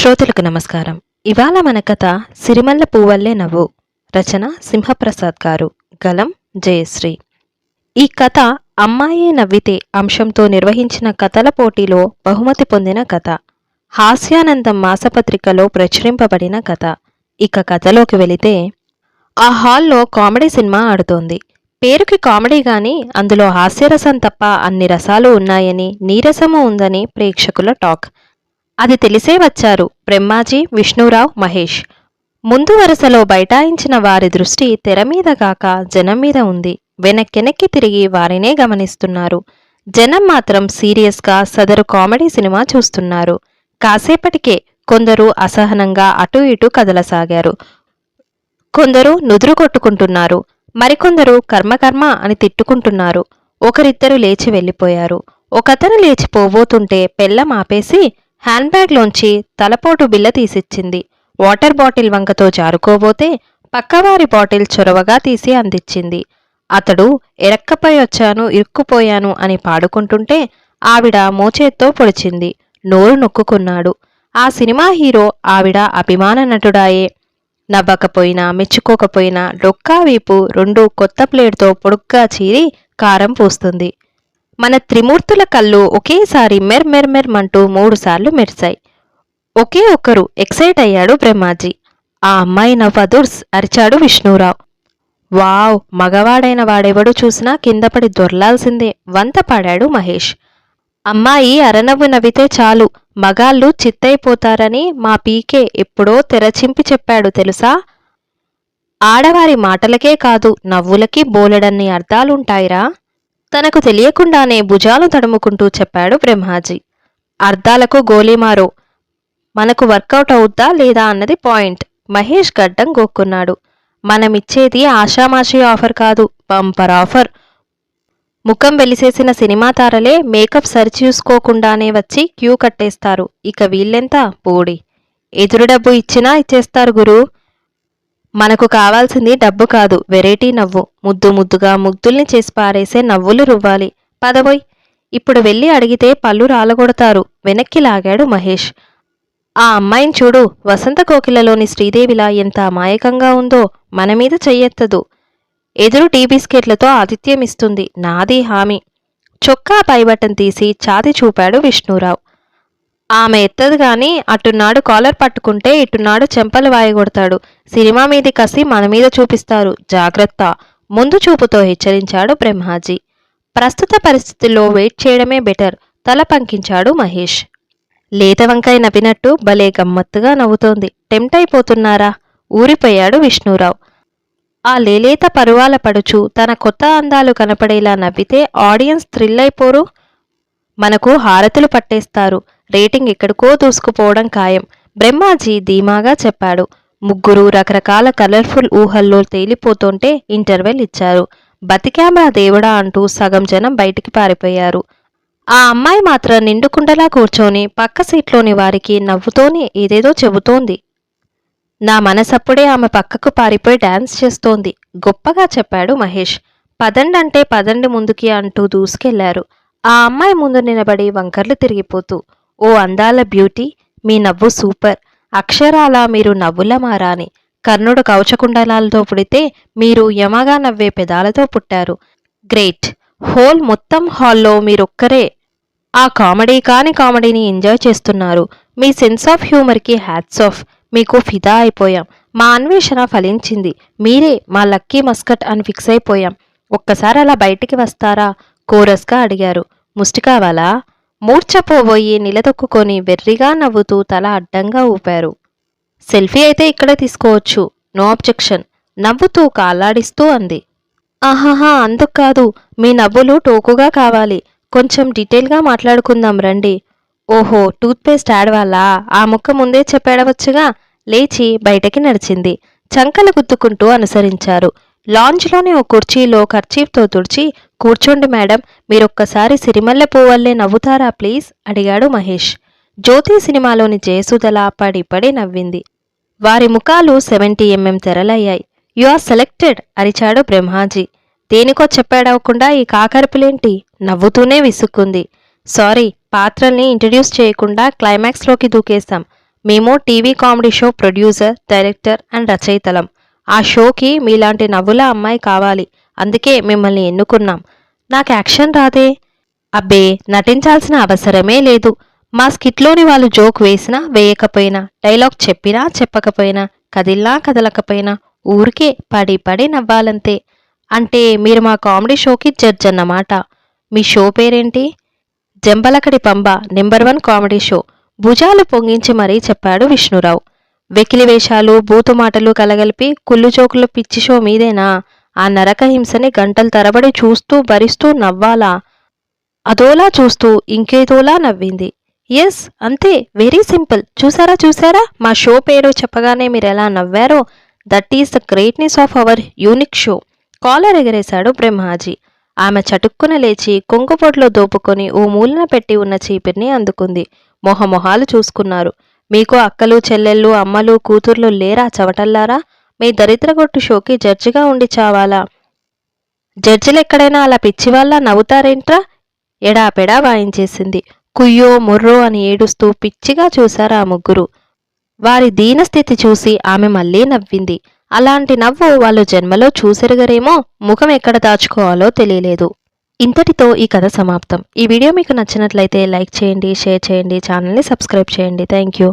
శ్రోతలకు నమస్కారం. ఇవాళ మన కథ సిరిమల్ల పువ్వల్లే నవ్వు. రచన సింహప్రసాద్ గారు. గలం జయశ్రీ. ఈ కథ అమ్మాయే నవ్వితే అంశంతో నిర్వహించిన కథల పోటీలో బహుమతి పొందిన కథ. హాస్యానందం మాసపత్రికలో ప్రచురింపబడిన కథ. ఇక కథలోకి వెళితే, ఆ హాల్లో కామెడీ సినిమా ఆడుతోంది. పేరుకి కామెడీ గాని అందులో హాస్యరసం తప్ప అన్ని రసాలు ఉన్నాయని, నీరసము ఉందని ప్రేక్షకుల టాక్. అది తెలిసే వచ్చారు బ్రహ్మాజీ, విష్ణురావు, మహేష్. ముందు వరుసలో బైఠాయించిన వారి దృష్టి తెరమీద కాక జనం మీద ఉంది. వెనక్కెనక్కి తిరిగి వారినే గమనిస్తున్నారు. జనం మాత్రం సీరియస్గా సదరు కామెడీ సినిమా చూస్తున్నారు. కాసేపటికే కొందరు అసహనంగా అటూ ఇటూ కదలసాగారు. కొందరు నుదురు కొట్టుకుంటున్నారు. మరికొందరు కర్మకర్మ అని తిట్టుకుంటున్నారు. ఒకరిద్దరు లేచి వెళ్ళిపోయారు. ఒకతను లేచి పోబోతుంటే పెళ్ళం ఆపేసి హ్యాండ్ బ్యాగ్లోంచి తలపోటు బిల్ల తీసిచ్చింది. వాటర్ బాటిల్ వంకతో జారుకోబోతే పక్కవారి బాటిల్ చొరవగా తీసి అందించింది. అతడు ఎరక్కపై వచ్చాను, ఇరుక్కుపోయాను అని పాడుకుంటుంటే ఆవిడ మోచేత్తో పొడిచింది. నోరు నొక్కుకున్నాడు. ఆ సినిమా హీరో ఆవిడ అభిమాన నటుడాయే. నవ్వకపోయినా మెచ్చుకోకపోయినా డొక్కా వీపు రెండూ కొత్త ప్లేట్తో పొడుగ్గా చీరి కారం పూస్తుంది. మన త్రిమూర్తుల కళ్ళు ఒకేసారి మెర్మెర్మెర్మంటూ 3 సార్లు మెరిశాయి. ఒకే ఒక్కరు ఎక్సైట్ అయ్యాడు బ్రహ్మాజీ. ఆ అమ్మాయి నవ్వదుర్స్ అరిచాడు విష్ణురావు. వావ్, మగవాడైన వాడెవడు చూసినా కిందపడి దొర్లాల్సిందే వంత పాడాడు మహేష్. అమ్మాయి అరనవ్వు నవ్వితే చాలు మగాళ్ళు చిత్తైపోతారని మా పీకే ఎప్పుడో తెరచింపి చెప్పాడు తెలుసా. ఆడవారి మాటలకే కాదు నవ్వులకి బోలెడన్ని అర్థాలుంటాయిరా. తనకు తెలియకుండానే భుజాలు తడుముకుంటూ చెప్పాడు బ్రహ్మాజీ. అర్థాలకు గోలీమారో, మనకు వర్కౌట్ అవుద్దా లేదా అన్నది పాయింట్. మహేష్ గడ్డం గోక్కున్నాడు. మనమిచ్చేది ఆషామాషీ ఆఫర్ కాదు, బంపర్ ఆఫర్. ముఖం వెలిసేసిన సినిమా తారలే మేకప్ సరిచూసుకోకుండానే వచ్చి క్యూ కట్టేస్తారు. ఇక వీళ్ళెంత పోడి. ఎదురు డబ్బు ఇచ్చినా ఇచ్చేస్తారు గురూ. మనకు కావాల్సింది డబ్బు కాదు, వెరైటీ నవ్వు. ముద్దు ముద్దుగా ముగ్ధుల్ని చేసి పారేసే నవ్వులు రువ్వాలి. పదబోయ్. ఇప్పుడు వెళ్ళి అడిగితే పళ్ళు రాలగొడతారు. వెనక్కి లాగాడు మహేష్. ఆ అమ్మాయిని చూడు, వసంత కోకిలలోని శ్రీదేవిలా ఎంత అమాయకంగా ఉందో. మనమీద చెయ్యెత్తదు. ఎదురు టీ బిస్కెట్లతో ఆతిథ్యమిస్తుంది. నాది హామీ. చొక్కా పైబటన్ తీసి ఛాతి చూపాడు విష్ణురావు. ఆమె ఎత్తదు గాని అటున్నాడు కాలర్ పట్టుకుంటే ఇటున్నాడు చెంపలు వాయగొడతాడు. సినిమా మీది కసి మనమీద చూపిస్తారు, జాగ్రత్త. ముందు చూపుతో హెచ్చరించాడు బ్రహ్మాజీ. ప్రస్తుత పరిస్థితుల్లో వెయిట్ చేయడమే బెటర్, తల పంకించాడు మహేష్. లేత వంకాయ నవ్వినట్టు భలే గమ్మత్తుగా నవ్వుతోంది. టెంప్ట్ అయిపోతున్నారా? ఊరిపోయాడు విష్ణురావు. ఆ లేలేత పరువాల పడుచు తన కొత్త అందాలు కనపడేలా నవ్వితే ఆడియన్స్ థ్రిల్ అయిపోరు? మనకు హారతులు పట్టేస్తారు. రేటింగ్ ఎక్కడికో దూసుకుపోవడం ఖాయం. బ్రహ్మాజీ ధీమాగా చెప్పాడు. ముగ్గురు రకరకాల కలర్ఫుల్ ఊహల్లో తేలిపోతుంటే ఇంటర్వెల్ ఇచ్చారు. బతికామా దేవుడా అంటూ సగం జనం బయటికి పారిపోయారు. ఆ అమ్మాయి మాత్రం నిండుకుండలా కూర్చొని పక్క సీట్లోని వారికి నవ్వుతోనే ఏదేదో చెబుతోంది. నా మనసప్పుడే ఆమె పక్కకు పారిపోయి డాన్స్ చేస్తోంది. గొప్పగా చెప్పాడు మహేష్. పదండంటే పదండి ముందుకి అంటూ దూసుకెళ్లారు. ఆ అమ్మాయి ముందు నిలబడి వంకర్లు తిరిగిపోతూ, ఓ అందాల బ్యూటీ, మీ నవ్వు సూపర్. అక్షరాలా మీరు నవ్వుల మారాని. కర్ణుడు కవచకుండలాలతో పుడితే మీరు యమగా నవ్వే పెదాలతో పుట్టారు. గ్రేట్. హోల్ మొత్తం హాల్లో మీరొక్కరే ఆ కామెడీ కాని కామెడీని ఎంజాయ్ చేస్తున్నారు. మీ సెన్స్ ఆఫ్ హ్యూమర్కి హ్యాట్స్ ఆఫ్. మీకు ఫిదా అయిపోయాం. మా అన్వేషణ ఫలించింది. మీరే మా లక్కీ మస్కట్ అని ఫిక్స్ అయిపోయాం. ఒక్కసారి అలా బయటికి వస్తారా? కోరస్గా అడిగారు. ముష్టి కావాలా? మూర్ఛపోబోయి నిలదొక్కుని వెర్రిగా నవ్వుతూ తల అడ్డంగా ఊపారు. సెల్ఫీ అయితే ఇక్కడే తీసుకోవచ్చు, నో అబ్జెక్షన్. నవ్వుతూ కాలాడిస్తూ అంది. ఆహాహా, అందుకు కాదు. మీ నవ్వులు టోకుగా కావాలి. కొంచెం డీటెయిల్గా మాట్లాడుకుందాం రండి. ఓహో, టూత్పేస్ట్ యాడ్ వాళ్ళ? ఆ ముక్క ముందే చెప్పేడవచ్చుగా. లేచి బయటకి నడిచింది. చంకలు గుద్దుకుంటూ అనుసరించారు. లాంజ్లోని ఓ కుర్చీలో కర్చీఫ్తో తుడిచి, కూర్చోండి మేడం, మీరొక్కసారి సిరిమల్లె పువ్వల్లే నవ్వుతారా ప్లీజ్ అడిగాడు మహేష్. జ్యోతి సినిమాలోని జయసుధలా పడి పడి నవ్వింది. వారి ముఖాలు 70 mm తెరలయ్యాయి. యు ఆర్ సెలెక్టెడ్ అరిచాడు బ్రహ్మాజీ. దేనికో చెప్పాడవకుండా ఈ కాకరపులేంటి? నవ్వుతూనే విసుక్కుంది. సారీ, పాత్రల్ని ఇంట్రడ్యూస్ చేయకుండా క్లైమాక్స్లోకి దూకేశాం. మేము TV comedy show producer, director and రచయితలం. ఆ షోకి మీలాంటి నవ్వుల అమ్మాయి కావాలి. అందుకే మిమ్మల్ని ఎన్నుకున్నాం. నాకు యాక్షన్ రాదే. అబ్బే, నటించాల్సిన అవసరమే లేదు. మా స్కిట్లోని వాళ్ళు జోక్ వేసినా వేయకపోయినా, డైలాగ్ చెప్పినా చెప్పకపోయినా, కదిల్లా కదలకపోయినా ఊరికే పడి పడి నవ్వాలంతే. అంటే మీరు మా కామెడీ షోకి జడ్జ్ అన్నమాట. మీ షో పేరేంటి? Jambalakadi Pamba number 1 comedy show. భుజాలు పొంగించి మరీ చెప్పాడు విష్ణురావు. వెకిలి వేషాలు, బూతు మాటలు కలగలిపి కుళ్ళు జోకులు పిచ్చి షో మీదేనా? ఆ నరకహింసని గంటల తరబడి చూస్తూ భరిస్తూ నవ్వాలా? అదోలా చూస్తూ ఇంకేదోలా నవ్వింది. ఎస్, అంతే, వెరీ సింపుల్. చూసారా మా షో పేరు చెప్పగానే మీరెలా నవ్వారో? That is the greatness of our unique show. Collar ఎగరేశాడు బ్రహ్మాజీ. ఆమె చటుక్కున లేచి కొంగుపొట్లో దోపుకొని ఓ మూలన పెట్టి ఉన్న చీపిరిని అందుకుంది. మొహమొహాలు చూసుకున్నారు. మీకు అక్కలు, చెల్లెళ్ళు, అమ్మలు, కూతుర్లు లేరా చవటల్లారా? మీ దరిద్రగొట్టు షోకి జడ్జిగా ఉండి చావాలా? జడ్జిలెక్కడైనా అలా పిచ్చివాళ్ళ నవ్వుతారేంట్రా? ఎడాపెడా వాయించేసింది. కుయ్యో మొర్రో అని ఏడుస్తూ పిచ్చిగా చూశారు ఆ ముగ్గురు. వారి దీనస్థితి చూసి ఆమె మళ్ళీ నవ్వింది. అలాంటి నవ్వు వాళ్ళు జన్మలో చూసెరుగరేమో. ముఖం ఎక్కడ దాచుకోవాలో తెలియలేదు. ఇంతటితో ఈ కథ సమాప్తం. ఈ వీడియో మీకు నచ్చినట్లయితే లైక్ చేయండి, షేర్ చేయండి, ఛానల్ని సబ్స్క్రైబ్ చేయండి. Thank you.